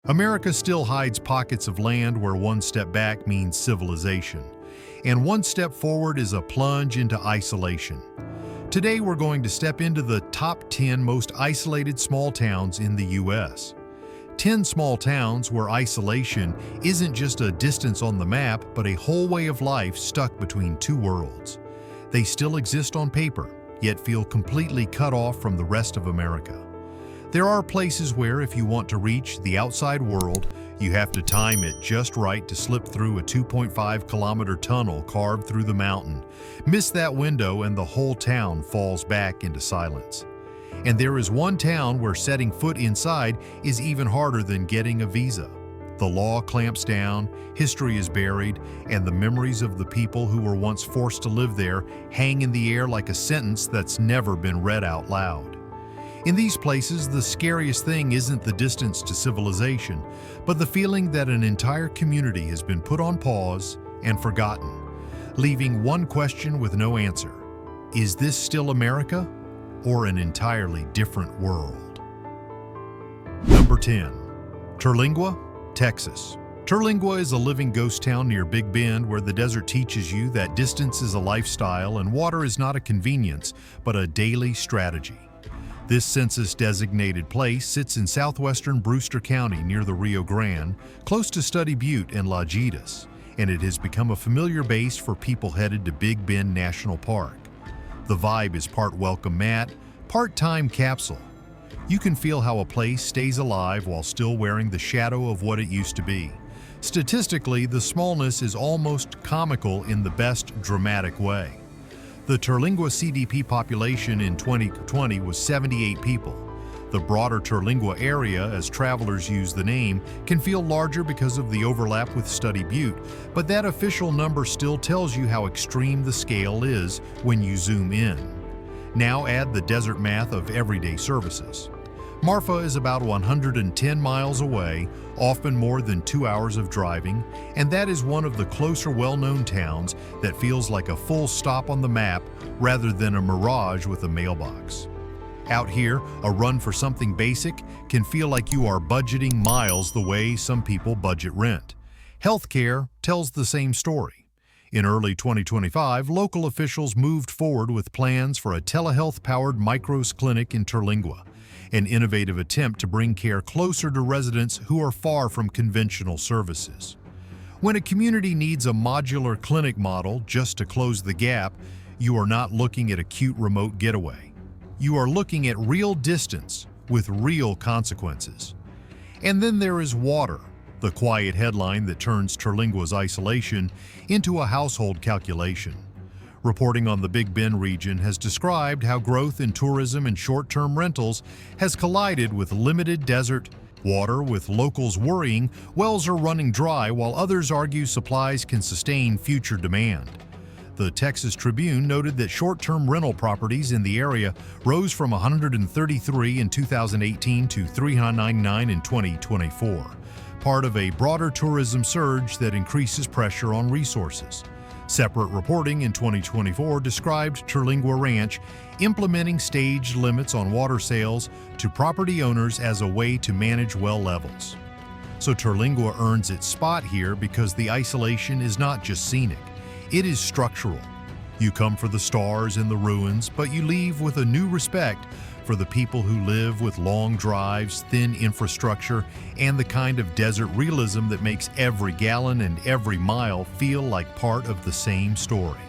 America still hides pockets of land where one step back means civilization, and one step forward is a plunge into isolation. Today we're going to step into the top 10 most isolated small towns in the U.S. 10 small towns where isolation isn't just a distance on the map, but a whole way of life stuck between two worlds. They still exist on paper, yet feel completely cut off from the rest of America. There are places where, if you want to reach the outside world, you have to time it just right to slip through a 2.5-kilometer tunnel carved through the mountain. Miss that window and the whole town falls back into silence. And there is one town where setting foot inside is even harder than getting a visa. The law clamps down, history is buried, and the memories of the people who were once forced to live there hang in the air like a sentence that's never been read out loud. In these places, the scariest thing isn't the distance to civilization, but the feeling that an entire community has been put on pause and forgotten, leaving one question with no answer. Is this still America, or an entirely different world? Number 10. Terlingua, Texas. Terlingua is a living ghost town near Big Bend where the desert teaches you that distance is a lifestyle and water is not a convenience, but a daily strategy. This census-designated place sits in southwestern Brewster County near the Rio Grande, close to Study Butte and La Jitas, and it has become a familiar base for people headed to Big Bend National Park. The vibe is part welcome mat, part time capsule. You can feel how a place stays alive while still wearing the shadow of what it used to be. Statistically, the smallness is almost comical in the best dramatic way. The Terlingua CDP population in 2020 was 78 people. The broader Terlingua area, as travelers use the name, can feel larger because of the overlap with Study Butte, but that official number still tells you how extreme the scale is when you zoom in. Now add the desert math of everyday services. Marfa is about 110 miles away, often more than 2 hours of driving, and that is one of the closer well-known towns that feels like a full stop on the map rather than a mirage with a mailbox. Out here, a run for something basic can feel like you are budgeting miles the way some people budget rent. Healthcare tells the same story. In early 2025, local officials moved forward with plans for a telehealth-powered micros clinic in Terlingua, an innovative attempt to bring care closer to residents who are far from conventional services. When a community needs a modular clinic model just to close the gap, you are not looking at a cute remote getaway. You are looking at real distance with real consequences. And then there is water, the quiet headline that turns Terlingua's isolation into a household calculation. Reporting on the Big Bend region has described how growth in tourism and short-term rentals has collided with limited desert water, with locals worrying wells are running dry while others argue supplies can sustain future demand. The Texas Tribune noted that short-term rental properties in the area rose from 133 in 2018 to 399 in 2024, part of a broader tourism surge that increases pressure on resources. Separate reporting in 2024 described Terlingua Ranch implementing staged limits on water sales to property owners as a way to manage well levels. So Terlingua earns its spot here because the isolation is not just scenic, it is structural. You come for the stars and the ruins, but you leave with a new respect for the people who live with long drives, thin infrastructure, and the kind of desert realism that makes every gallon and every mile feel like part of the same story.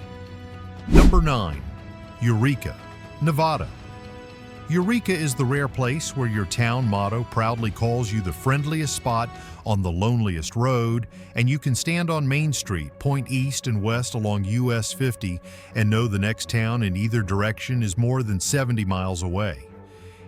Number 9. Eureka, Nevada. Eureka is the rare place where your town motto proudly calls you the friendliest spot on the loneliest road, and you can stand on Main Street, point east and west along US 50, and know the next town in either direction is more than 70 miles away.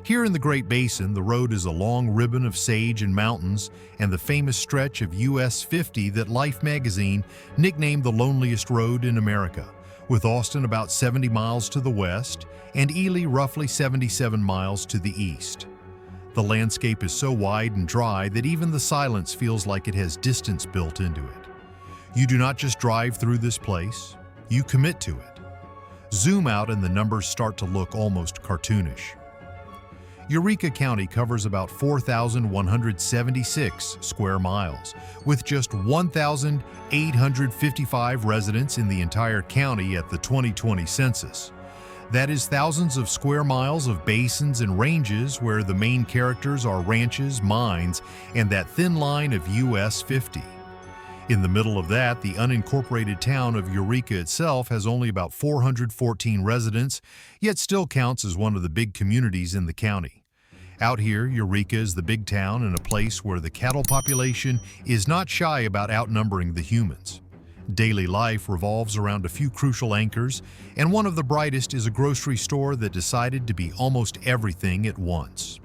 Here in the Great Basin, the road is a long ribbon of sage and mountains, and the famous stretch of US 50 that Life magazine nicknamed the loneliest road in America, with Austin about 70 miles to the west and Ely roughly 77 miles to the east. The landscape is so wide and dry that even the silence feels like it has distance built into it. You do not just drive through this place, you commit to it. Zoom out and the numbers start to look almost cartoonish. Eureka County covers about 4,176 square miles, with just 1,855 residents in the entire county at the 2020 census. That is thousands of square miles of basins and ranges where the main characters are ranches, mines, and that thin line of US 50. In the middle of that, the unincorporated town of Eureka itself has only about 414 residents, yet still counts as one of the big communities in the county. Out here, Eureka is the big town and a place where the cattle population is not shy about outnumbering the humans. Daily life revolves around a few crucial anchors, and one of the brightest is a grocery store that decided to be almost everything at once.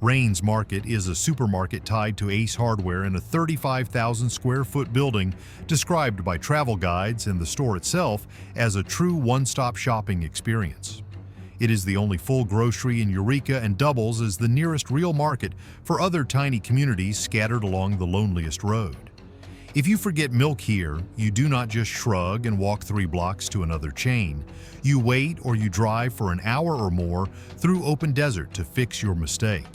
Rains Market is a supermarket tied to Ace Hardware in a 35,000 square foot building described by travel guides and the store itself as a true one-stop shopping experience. It is the only full grocery in Eureka and doubles as the nearest real market for other tiny communities scattered along the loneliest road. If you forget milk here, you do not just shrug and walk 3 blocks to another chain. You wait or you drive for an hour or more through open desert to fix your mistake.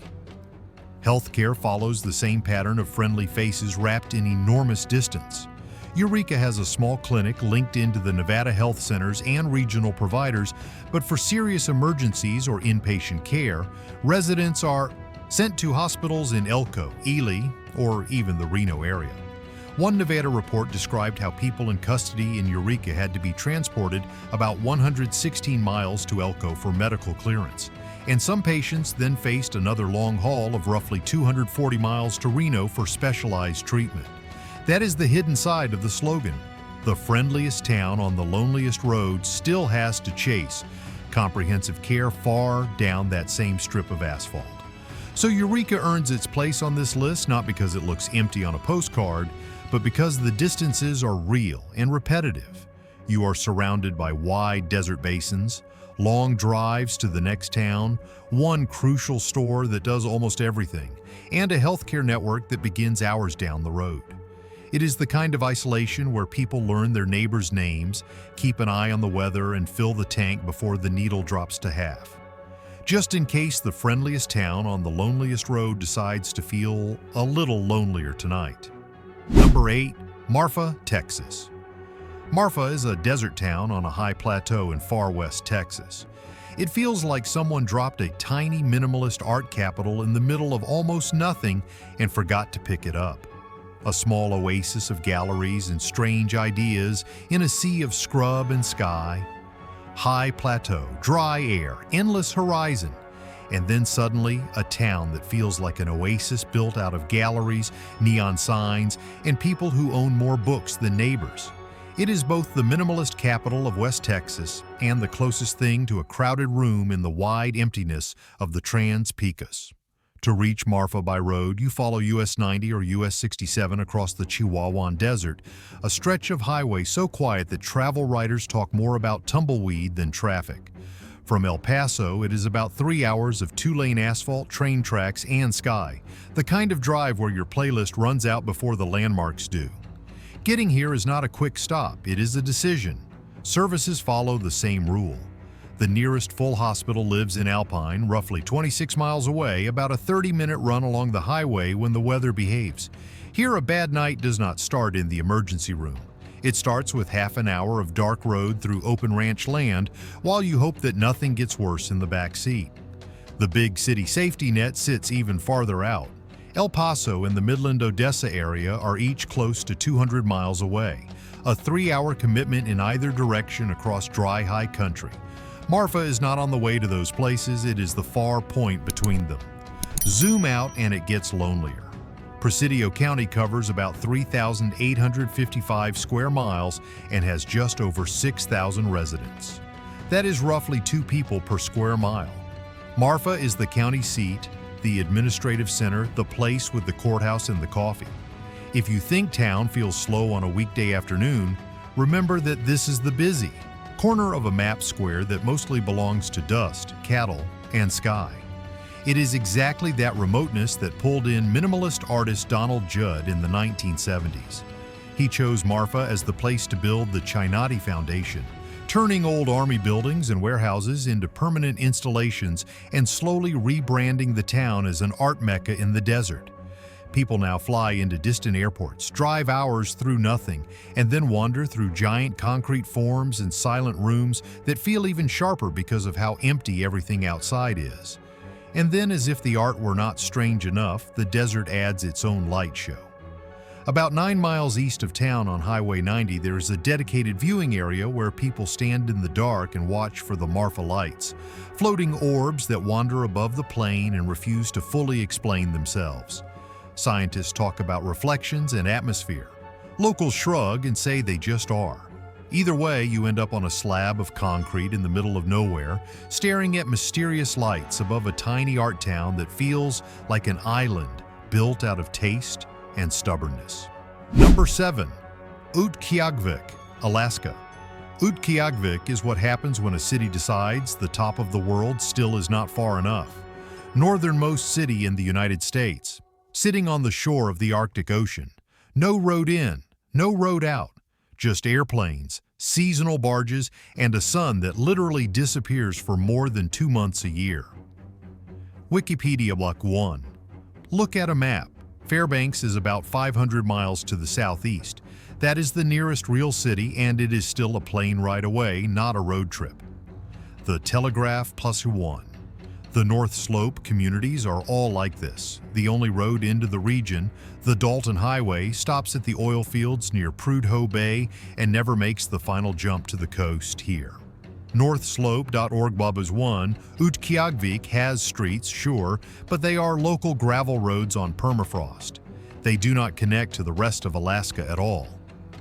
Healthcare follows the same pattern of friendly faces wrapped in enormous distance. Eureka has a small clinic linked into the Nevada health centers and regional providers, but for serious emergencies or inpatient care, residents are sent to hospitals in Elko, Ely, or even the Reno area. One Nevada report described how people in custody in Eureka had to be transported about 116 miles to Elko for medical clearance, and some patients then faced another long haul of roughly 240 miles to Reno for specialized treatment. That is the hidden side of the slogan. The friendliest town on the loneliest road still has to chase comprehensive care far down that same strip of asphalt. So Eureka earns its place on this list not because it looks empty on a postcard, but because the distances are real and repetitive. You are surrounded by wide desert basins, long drives to the next town, one crucial store that does almost everything, and a healthcare network that begins hours down the road. It is the kind of isolation where people learn their neighbors' names, keep an eye on the weather, and fill the tank before the needle drops to half. Just in case the friendliest town on the loneliest road decides to feel a little lonelier tonight. Number 8. Marfa, Texas. Marfa is a desert town on a high plateau in far west Texas. It feels like someone dropped a tiny minimalist art capital in the middle of almost nothing and forgot to pick it up. A small oasis of galleries and strange ideas in a sea of scrub and sky. High plateau, dry air, endless horizon, and then suddenly a town that feels like an oasis built out of galleries, neon signs, and people who own more books than neighbors. It is both the minimalist capital of West Texas and the closest thing to a crowded room in the wide emptiness of the Trans-Pecos. To reach Marfa by road, you follow US 90 or US 67 across the Chihuahuan Desert, a stretch of highway so quiet that travel writers talk more about tumbleweed than traffic. From El Paso, it is about 3 hours of 2-lane asphalt, train tracks, and sky, the kind of drive where your playlist runs out before the landmarks do. Getting here is not a quick stop, it is a decision. Services follow the same rule. The nearest full hospital lives in Alpine, roughly 26 miles away, about a 30-minute run along the highway when the weather behaves. Here, a bad night does not start in the emergency room. It starts with half an hour of dark road through open ranch land while you hope that nothing gets worse in the back seat. The big city safety net sits even farther out. El Paso and the Midland-Odessa area are each close to 200 miles away, a 3-hour commitment in either direction across dry, high country. Marfa is not on the way to those places, it is the far point between them. Zoom out and it gets lonelier. Presidio County covers about 3,855 square miles and has just over 6,000 residents. That is roughly 2 people per square mile. Marfa is the county seat, the administrative center, the place with the courthouse and the coffee. If you think town feels slow on a weekday afternoon, remember that this is the busy corner of a map square that mostly belongs to dust, cattle, and sky. It is exactly that remoteness that pulled in minimalist artist Donald Judd in the 1970s. He chose Marfa as the place to build the Chinati Foundation, turning old army buildings and warehouses into permanent installations and slowly rebranding the town as an art mecca in the desert. People now fly into distant airports, drive hours through nothing, and then wander through giant concrete forms and silent rooms that feel even sharper because of how empty everything outside is. And then, as if the art were not strange enough, the desert adds its own light show. About 9 miles east of town on Highway 90, there is a dedicated viewing area where people stand in the dark and watch for the Marfa lights, floating orbs that wander above the plain and refuse to fully explain themselves. Scientists talk about reflections and atmosphere. Locals shrug and say they just are. Either way, you end up on a slab of concrete in the middle of nowhere, staring at mysterious lights above a tiny art town that feels like an island built out of taste and stubbornness. Number 7. Utqiaġvik, Alaska. Utqiaġvik is what happens when a city decides the top of the world still is not far enough. Northernmost city in the United States, sitting on the shore of the Arctic Ocean. No road in, no road out, just airplanes, seasonal barges, and a sun that literally disappears for more than 2 months a year. Wikipedia Block 1. Look at a map. Fairbanks is about 500 miles to the southeast. That is the nearest real city, and it is still a plane ride away, not a road trip. The Telegraph plus 1. The North Slope communities are all like this. The only road into the region, the Dalton Highway, stops at the oil fields near Prudhoe Bay and never makes the final jump to the coast here. Northslope.org Babas 1, Utqiaġvik has streets, sure, but they are local gravel roads on permafrost. They do not connect to the rest of Alaska at all.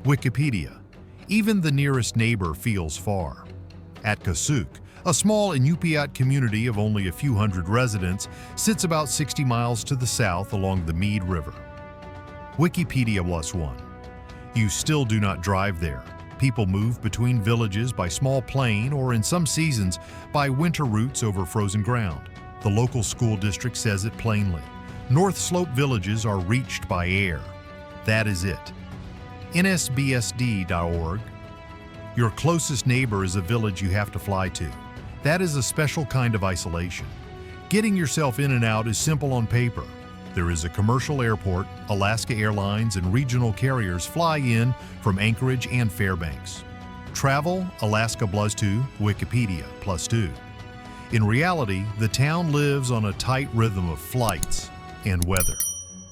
Wikipedia. Even the nearest neighbor feels far. Utqiaġvik, a small Inupiat community of only a few hundred residents, sits about 60 miles to the south along the Mead River. Wikipedia plus 1. You still do not drive there. People move between villages by small plane or, in some seasons, by winter routes over frozen ground. The local school district says it plainly. North Slope villages are reached by air. That is it. NSBSD.org. Your closest neighbor is a village you have to fly to. That is a special kind of isolation. Getting yourself in and out is simple on paper. There is a commercial airport, Alaska Airlines and regional carriers fly in from Anchorage and Fairbanks. Travel, Alaska plus 2, Wikipedia plus 2. In reality, the town lives on a tight rhythm of flights and weather.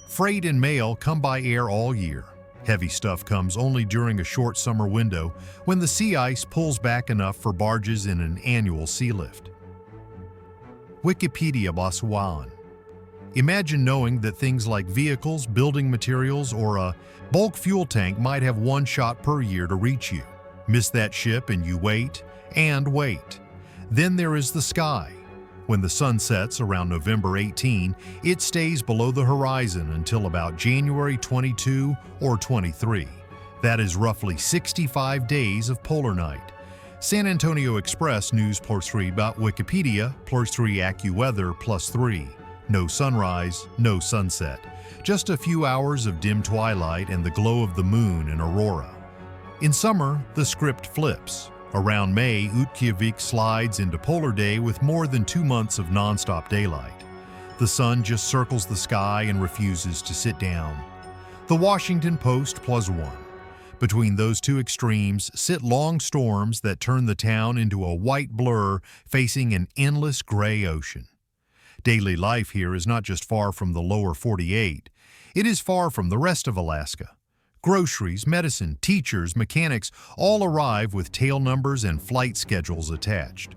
Freight and mail come by air all year. Heavy stuff comes only during a short summer window when the sea ice pulls back enough for barges in an annual sea lift. Wikipedia plus 1. Imagine knowing that things like vehicles, building materials, or a bulk fuel tank might have one shot per year to reach you. Miss that ship and you wait and wait. Then there is the sky. When the sun sets around November 18, it stays below the horizon until about January 22 or 23. That is roughly 65 days of polar night. San Antonio Express News plus 3 about Wikipedia plus 3 AccuWeather plus 3. No sunrise, no sunset. Just a few hours of dim twilight and the glow of the moon and aurora. In summer, the script flips. Around May, Utqiaġvik slides into polar day with more than 2 months of nonstop daylight. The sun just circles the sky and refuses to sit down. The Washington Post plus 1. Between those two extremes sit long storms that turn the town into a white blur facing an endless gray ocean. Daily life here is not just far from the lower 48, it is far from the rest of Alaska. Groceries, medicine, teachers, mechanics all arrive with tail numbers and flight schedules attached.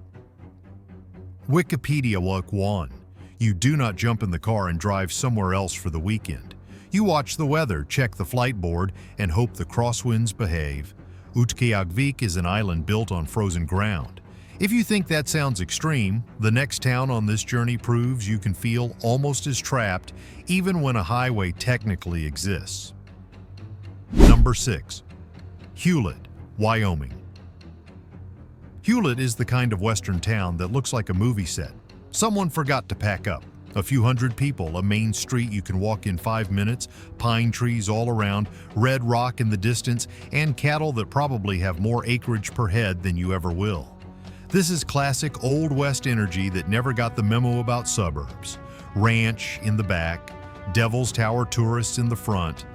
Wikipedia Walk 1. You do not jump in the car and drive somewhere else for the weekend. You watch the weather, check the flight board, and hope the crosswinds behave. Utqiaġvik is an island built on frozen ground. If you think that sounds extreme, the next town on this journey proves you can feel almost as trapped even when a highway technically exists. Number 6. Hulett, Wyoming. Hulett is the kind of western town that looks like a movie set. Someone forgot to pack up. A few hundred people, a main street you can walk in 5 minutes, pine trees all around, red rock in the distance, and cattle that probably have more acreage per head than you ever will. This is classic Old West energy that never got the memo about suburbs. Ranch in the back, Devil's Tower tourists in the front.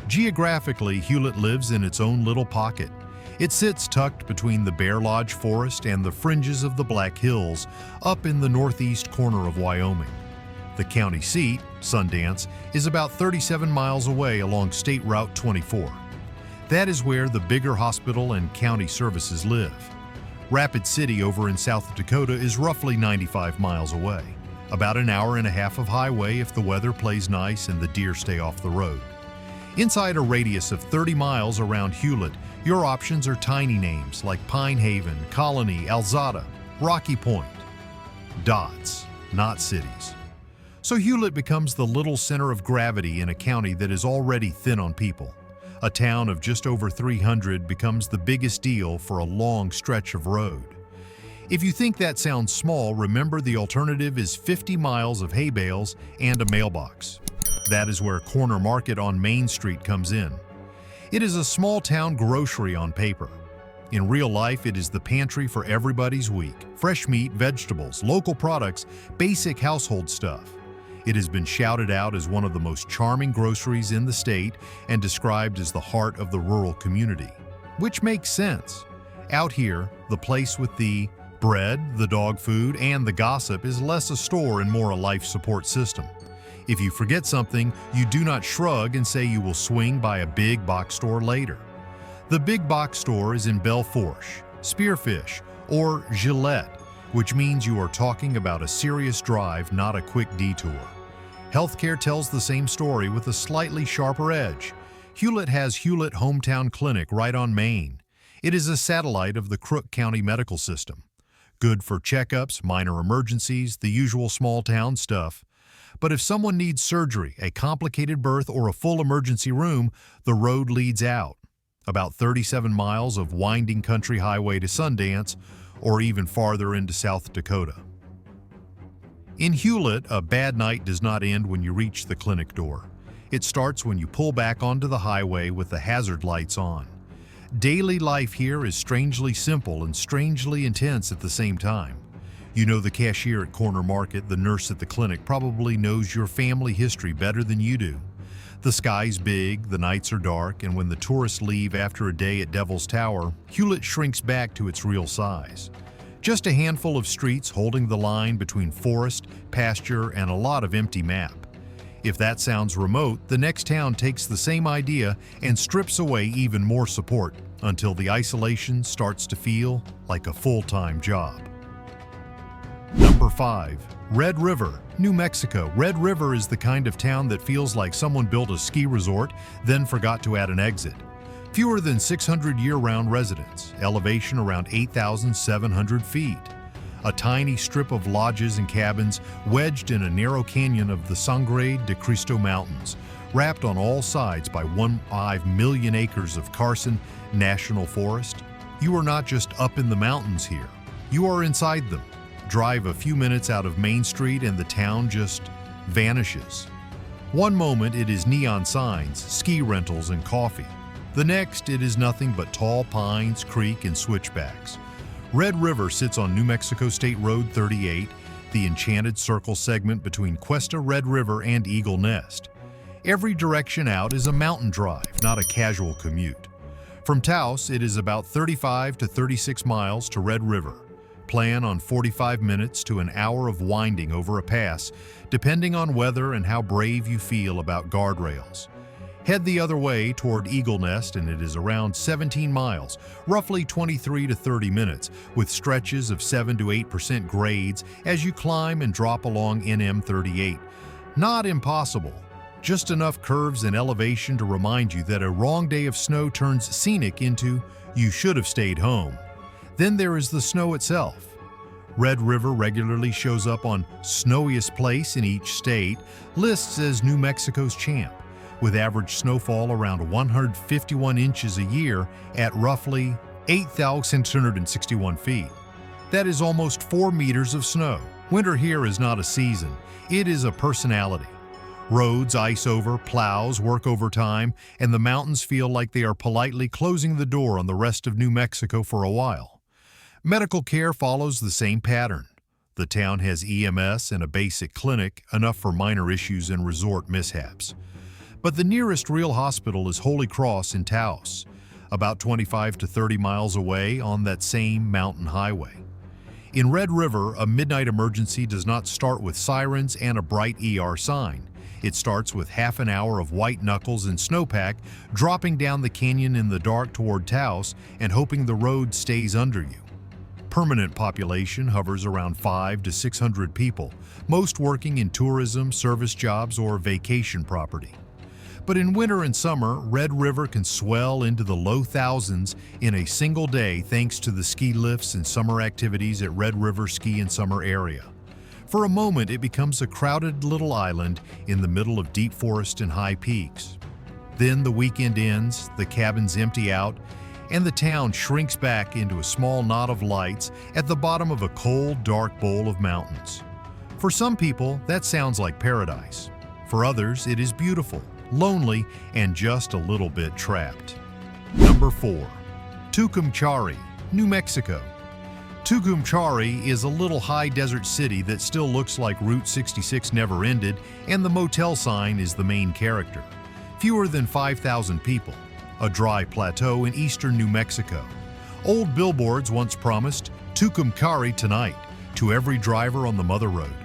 Geographically, Hulett lives in its own little pocket. It sits tucked between the Bear Lodge Forest and the fringes of the Black Hills, up in the northeast corner of Wyoming. The county seat, Sundance, is about 37 miles away along State Route 24. That is where the bigger hospital and county services live. Rapid City over in South Dakota is roughly 95 miles away. About an hour and a half of highway if the weather plays nice and the deer stay off the road. Inside a radius of 30 miles around Hulett, your options are tiny names like Pine Haven, Colony, Alzada, Rocky Point. Dots, not cities. So Hulett becomes the little center of gravity in a county that is already thin on people. A town of just over 300 becomes the biggest deal for a long stretch of road. If you think that sounds small, remember the alternative is 50 miles of hay bales and a mailbox. That is where Corner Market on Main Street comes in. It is a small town grocery on paper. In real life, it is the pantry for everybody's week. Fresh meat, vegetables, local products, basic household stuff. It has been shouted out as one of the most charming groceries in the state and described as the heart of the rural community. Which makes sense. Out here, the place with the bread, the dog food, and the gossip is less a store and more a life support system. If you forget something, you do not shrug and say you will swing by a big box store later. The big box store is in Belfourche, Spearfish, or Gillette, which means you are talking about a serious drive, not a quick detour. Healthcare tells the same story with a slightly sharper edge. Hulett has Hulett Hometown Clinic right on Main. It is a satellite of the Crook County Medical System. Good for checkups, minor emergencies, the usual small town stuff. But if someone needs surgery, a complicated birth, or a full emergency room, the road leads out. About 37 miles of winding country highway to Sundance, or even farther into South Dakota. In Hulett, a bad night does not end when you reach the clinic door. It starts when you pull back onto the highway with the hazard lights on. Daily life here is strangely simple and strangely intense at the same time. You know the cashier at Corner Market, the nurse at the clinic probably knows your family history better than you do. The sky's big, the nights are dark, and when the tourists leave after a day at Devil's Tower, Hulett shrinks back to its real size. Just a handful of streets holding the line between forest, pasture, and a lot of empty map. If that sounds remote, the next town takes the same idea and strips away even more support until the isolation starts to feel like a full-time job. Number 5. Red River, New Mexico. Red River is the kind of town that feels like someone built a ski resort, then forgot to add an exit. Fewer than 600 year-round residents, elevation around 8,700 feet. A tiny strip of lodges and cabins wedged in a narrow canyon of the Sangre de Cristo Mountains, wrapped on all sides by 1.5 million acres of Carson National Forest. You are not just up in the mountains here, you are inside them. Drive a few minutes out of Main Street and the town just vanishes. One moment it is neon signs, ski rentals, and coffee. The next it is nothing but tall pines, creek, and switchbacks. Red River sits on New Mexico State Road 38, the Enchanted Circle segment between Cuesta Red River and Eagle Nest. Every direction out is a mountain drive, not a casual commute. From Taos, it is about 35 to 36 miles to Red River. Plan on 45 minutes to an hour of winding over a pass, depending on weather and how brave you feel about guardrails. Head the other way toward Eagle Nest and it is around 17 miles, roughly 23 to 30 minutes, with stretches of 7 to 8% grades as you climb and drop along NM 38. Not impossible, just enough curves and elevation to remind you that a wrong day of snow turns scenic into you should have stayed home. Then there is the snow itself. Red River regularly shows up on Snowiest Place in each state, lists as New Mexico's champ, with average snowfall around 151 inches a year at roughly 8,661 feet. That is almost 4 meters of snow. Winter here is not a season, it is a personality. Roads ice over, plows work overtime, and the mountains feel like they are politely closing the door on the rest of New Mexico for a while. Medical care follows the same pattern. The town has EMS and a basic clinic, enough for minor issues and resort mishaps. But the nearest real hospital is Holy Cross in Taos, about 25 to 30 miles away on that same mountain highway. In Red River, a midnight emergency does not start with sirens and a bright ER sign. It starts with half an hour of white knuckles and snowpack dropping down the canyon in the dark toward Taos and hoping the road stays under you. Permanent population hovers around 500 to 600 people, most working in tourism, service jobs, or vacation property. But in winter and summer, Red River can swell into the low thousands in a single day thanks to the ski lifts and summer activities at Red River Ski and Summer Area. For a moment, it becomes a crowded little island in the middle of deep forest and high peaks. Then the weekend ends, the cabins empty out, and the town shrinks back into a small knot of lights at the bottom of a cold, dark bowl of mountains. For some people, that sounds like paradise. For others, it is beautiful, lonely, and just a little bit trapped. Number 4. Tucumcari, New Mexico. Tucumcari is a little high desert city that still looks like Route 66 never ended, and the motel sign is the main character. Fewer than 5,000 people. A dry plateau in eastern New Mexico. Old billboards once promised Tucumcari tonight to every driver on the Mother Road.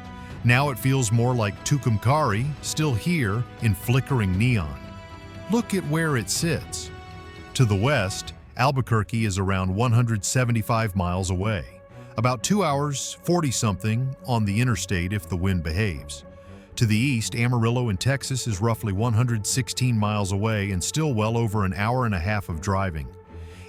Now it feels more like Tucumcari, still here in flickering neon. Look at where it sits. To the west, Albuquerque is around 175 miles away, about 2 hours 40-something on the interstate if the wind behaves. To the east, Amarillo in Texas is roughly 116 miles away and still well over an hour and a half of driving.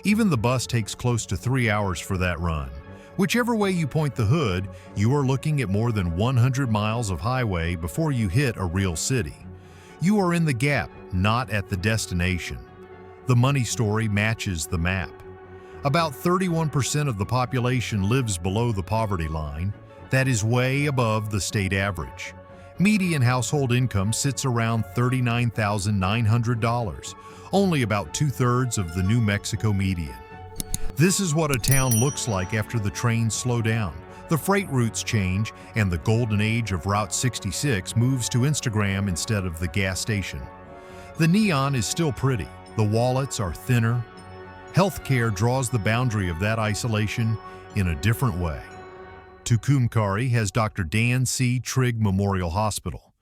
Even the bus takes close to 3 hours for that run. Whichever way you point the hood, you are looking at more than 100 miles of highway before you hit a real city. You are in the gap, not at the destination. The money story matches the map. About 31% of the population lives below the poverty line. That is way above the state average. Median household income sits around $39,900, only about 2/3 of the New Mexico median. This is what a town looks like after the trains slow down, the freight routes change, and the golden age of Route 66 moves to Instagram instead of the gas station. The neon is still pretty. The wallets are thinner. Healthcare draws the boundary of that isolation in a different way. Tucumcari has Dr. Dan C. Trigg Memorial Hospital,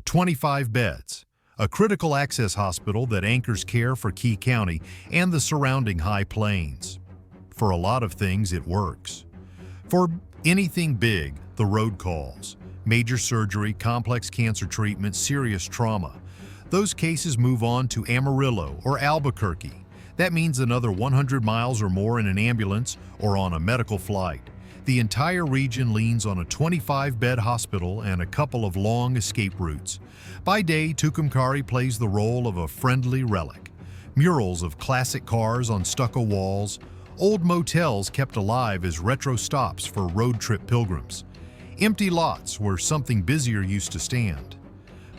25 beds, a critical access hospital that anchors care for Key County and the surrounding high plains. For a lot of things, it works. For anything big, the road calls. Major surgery, complex cancer treatment, serious trauma. Those cases move on to Amarillo or Albuquerque. That means another 100 miles or more in an ambulance or on a medical flight. The entire region leans on a 25-bed hospital and a couple of long escape routes. By day, Tucumcari plays the role of a friendly relic. Murals of classic cars on stucco walls, old motels kept alive as retro stops for road trip pilgrims. Empty lots where something busier used to stand.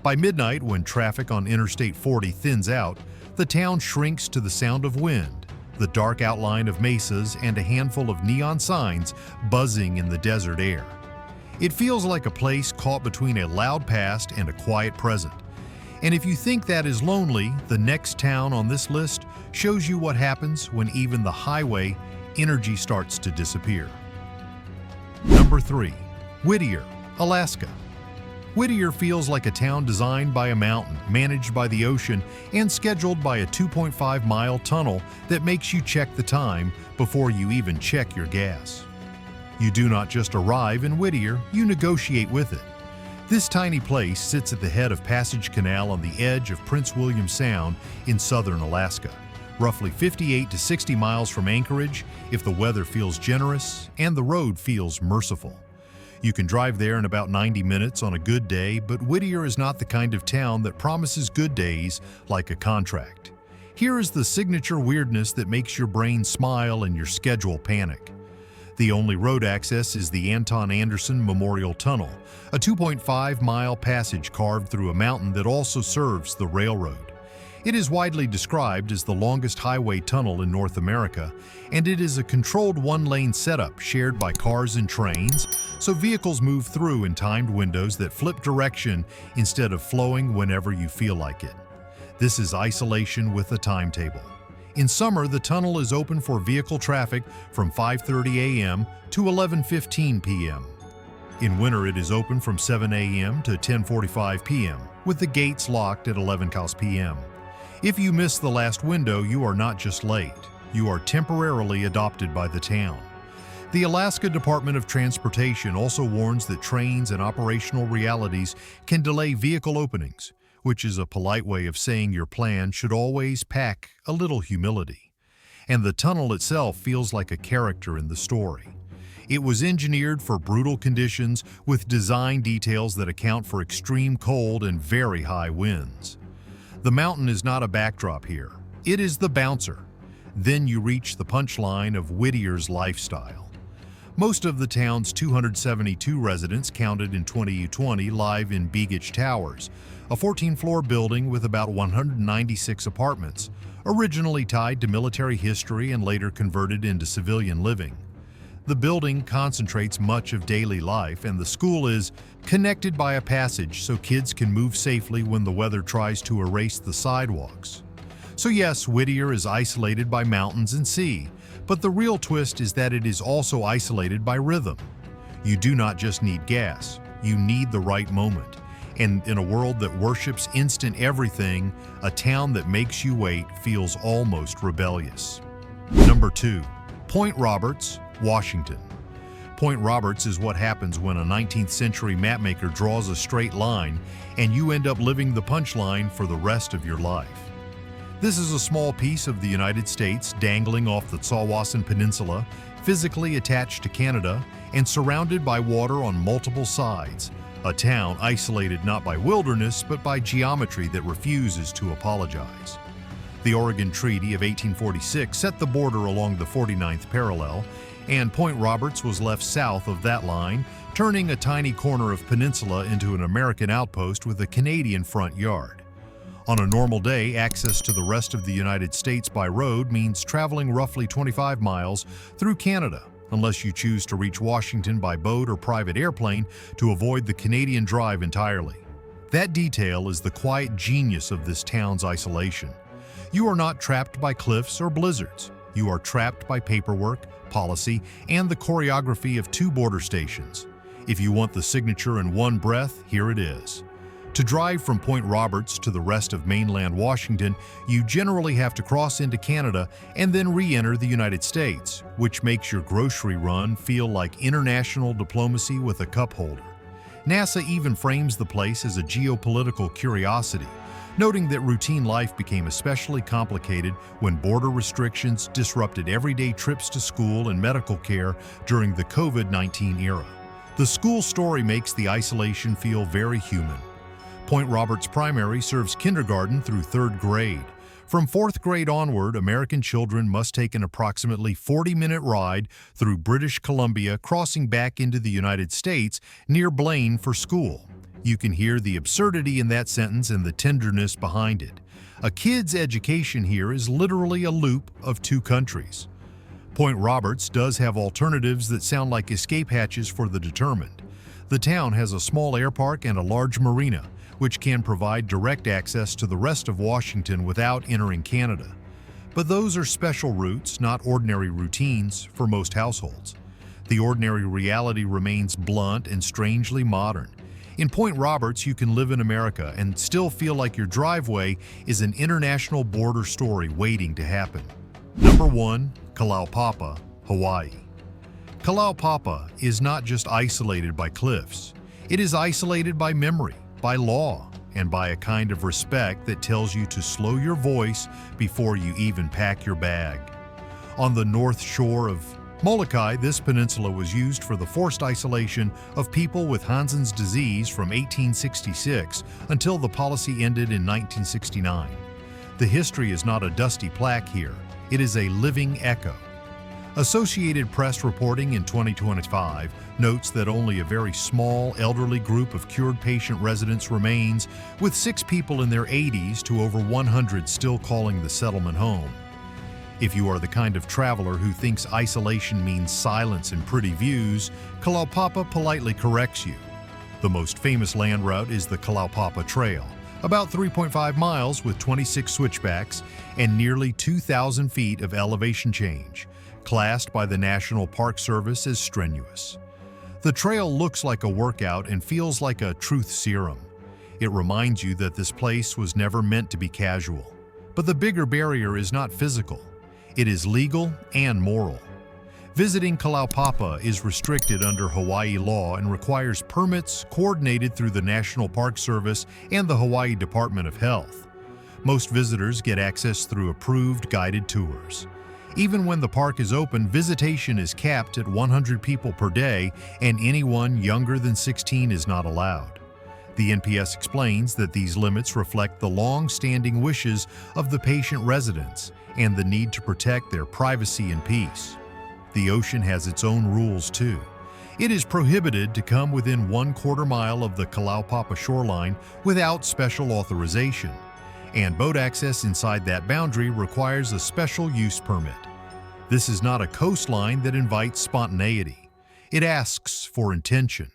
By midnight, when traffic on Interstate 40 thins out, the town shrinks to the sound of wind, the dark outline of mesas, and a handful of neon signs buzzing in the desert air. It feels like a place caught between a loud past and a quiet present. And if you think that is lonely, the next town on this list shows you what happens when even the highway energy starts to disappear. Number 3. Whittier, Alaska. Whittier feels like a town designed by a mountain, managed by the ocean, and scheduled by a 2.5-mile tunnel that makes you check the time before you even check your gas. You do not just arrive in Whittier, you negotiate with it. This tiny place sits at the head of Passage Canal on the edge of Prince William Sound in southern Alaska, roughly 58 to 60 miles from Anchorage if the weather feels generous and the road feels merciful. You can drive there in about 90 minutes on a good day, but Whittier is not the kind of town that promises good days like a contract. Here is the signature weirdness that makes your brain smile and your schedule panic. The only road access is the Anton Anderson Memorial Tunnel, a 2.5-mile passage carved through a mountain that also serves the railroad. It is widely described as the longest highway tunnel in North America, and it is a controlled one-lane setup shared by cars and trains, so vehicles move through in timed windows that flip direction instead of flowing whenever you feel like it. This is isolation with a timetable. In summer, the tunnel is open for vehicle traffic from 5:30 a.m. to 11:15 p.m. In winter, it is open from 7 a.m. to 10:45 p.m., with the gates locked at 11 p.m. If you miss the last window, you are not just late. You are temporarily adopted by the town. The Alaska Department of Transportation also warns that trains and operational realities can delay vehicle openings, which is a polite way of saying your plan should always pack a little humility. And the tunnel itself feels like a character in the story. It was engineered for brutal conditions with design details that account for extreme cold and very high winds. The mountain is not a backdrop here. It is the bouncer. Then you reach the punchline of Whittier's lifestyle. Most of the town's 272 residents counted in 2020 live in Beagich Towers, a 14-floor building with about 196 apartments, originally tied to military history and later converted into civilian living. The building concentrates much of daily life, and the school is connected by a passage so kids can move safely when the weather tries to erase the sidewalks. So yes, Whittier is isolated by mountains and sea, but the real twist is that it is also isolated by rhythm. You do not just need gas, you need the right moment. And in a world that worships instant everything, a town that makes you wait feels almost rebellious. Number 2. Point Roberts, Washington. Point Roberts is what happens when a 19th century mapmaker draws a straight line and you end up living the punchline for the rest of your life. This is a small piece of the United States dangling off the Tsawwassen Peninsula, physically attached to Canada and surrounded by water on multiple sides. A town isolated not by wilderness, but by geometry that refuses to apologize. The Oregon Treaty of 1846 set the border along the 49th parallel, and Point Roberts was left south of that line, turning a tiny corner of peninsula into an American outpost with a Canadian front yard. On a normal day, access to the rest of the United States by road means traveling roughly 25 miles through Canada, unless you choose to reach Washington by boat or private airplane to avoid the Canadian drive entirely. That detail is the quiet genius of this town's isolation. You are not trapped by cliffs or blizzards. You are trapped by paperwork, policy, and the choreography of 2 border stations. If you want the signature in one breath, here it is. To drive from Point Roberts to the rest of mainland Washington, you generally have to cross into Canada and then re-enter the United States, which makes your grocery run feel like international diplomacy with a cup holder. NASA even frames the place as a geopolitical curiosity, noting that routine life became especially complicated when border restrictions disrupted everyday trips to school and medical care during the COVID-19 era. The school story makes the isolation feel very human. Point Roberts Primary serves kindergarten through 3rd grade. From 4th grade onward, American children must take an approximately 40-minute ride through British Columbia, crossing back into the United States near Blaine for school. You can hear the absurdity in that sentence and the tenderness behind it. A kid's education here is literally a loop of 2 countries. Point Roberts does have alternatives that sound like escape hatches for the determined. The town has a small airpark and a large marina, which can provide direct access to the rest of Washington without entering Canada. But those are special routes, not ordinary routines for most households. The ordinary reality remains blunt and strangely modern. In Point Roberts, you can live in America and still feel like your driveway is an international border story waiting to happen. Number 1. Kalaupapa, Hawaii. Kalaupapa is not just isolated by cliffs. It is isolated by memory, by law, and by a kind of respect that tells you to slow your voice before you even pack your bag. On the north shore of Molokai, this peninsula was used for the forced isolation of people with Hansen's disease from 1866 until the policy ended in 1969. The history is not a dusty plaque here, it is a living echo. Associated Press reporting in 2025 notes that only a very small elderly group of cured patient residents remains, with 6 people in their 80s to over 100 still calling the settlement home. If you are the kind of traveler who thinks isolation means silence and pretty views, Kalaupapa politely corrects you. The most famous land route is the Kalaupapa Trail, about 3.5 miles with 26 switchbacks and nearly 2,000 feet of elevation change, classed by the National Park Service as strenuous. The trail looks like a workout and feels like a truth serum. It reminds you that this place was never meant to be casual. But the bigger barrier is not physical. It is legal and moral. Visiting Kalaupapa is restricted under Hawaii law and requires permits coordinated through the National Park Service and the Hawaii Department of Health. Most visitors get access through approved guided tours. Even when the park is open, visitation is capped at 100 people per day, and anyone younger than 16 is not allowed. The NPS explains that these limits reflect the long-standing wishes of the patient residents and the need to protect their privacy and peace. The ocean has its own rules too. It is prohibited to come within 1/4 mile of the Kalaupapa shoreline without special authorization, and boat access inside that boundary requires a special use permit. This is not a coastline that invites spontaneity. It asks for intention.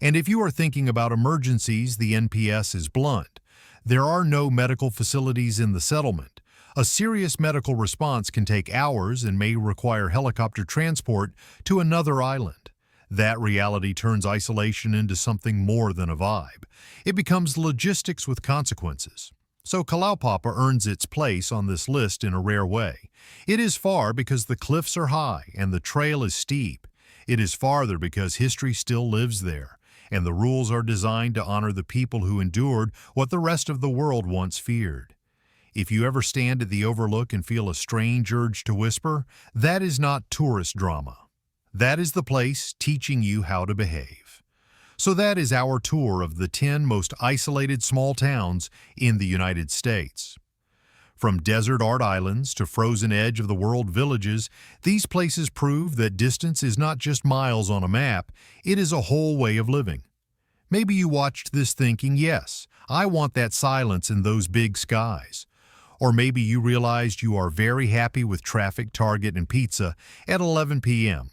And if you are thinking about emergencies, the NPS is blunt. There are no medical facilities in the settlement. A serious medical response can take hours and may require helicopter transport to another island. That reality turns isolation into something more than a vibe. It becomes logistics with consequences. So Kalaupapa earns its place on this list in a rare way. It is far because the cliffs are high and the trail is steep. It is farther because history still lives there, and the rules are designed to honor the people who endured what the rest of the world once feared. If you ever stand at the overlook and feel a strange urge to whisper, that is not tourist drama. That is the place teaching you how to behave. So that is our tour of the 10 most isolated small towns in the United States. From desert art islands to frozen edge of the world villages, these places prove that distance is not just miles on a map, it is a whole way of living. Maybe you watched this thinking, yes, I want that silence in those big skies. Or maybe you realized you are very happy with traffic, Target, and pizza at 11 p.m.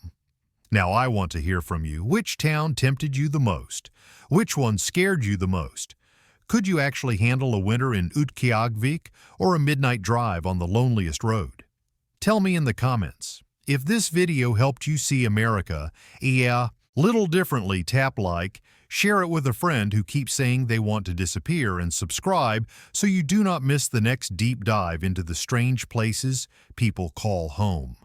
Now I want to hear from you. Which town tempted you the most? Which one scared you the most? Could you actually handle a winter in Utqiaġvik or a midnight drive on the loneliest road? Tell me in the comments. If this video helped you see America, little differently, tap like, share it with a friend who keeps saying they want to disappear, and subscribe so you do not miss the next deep dive into the strange places people call home.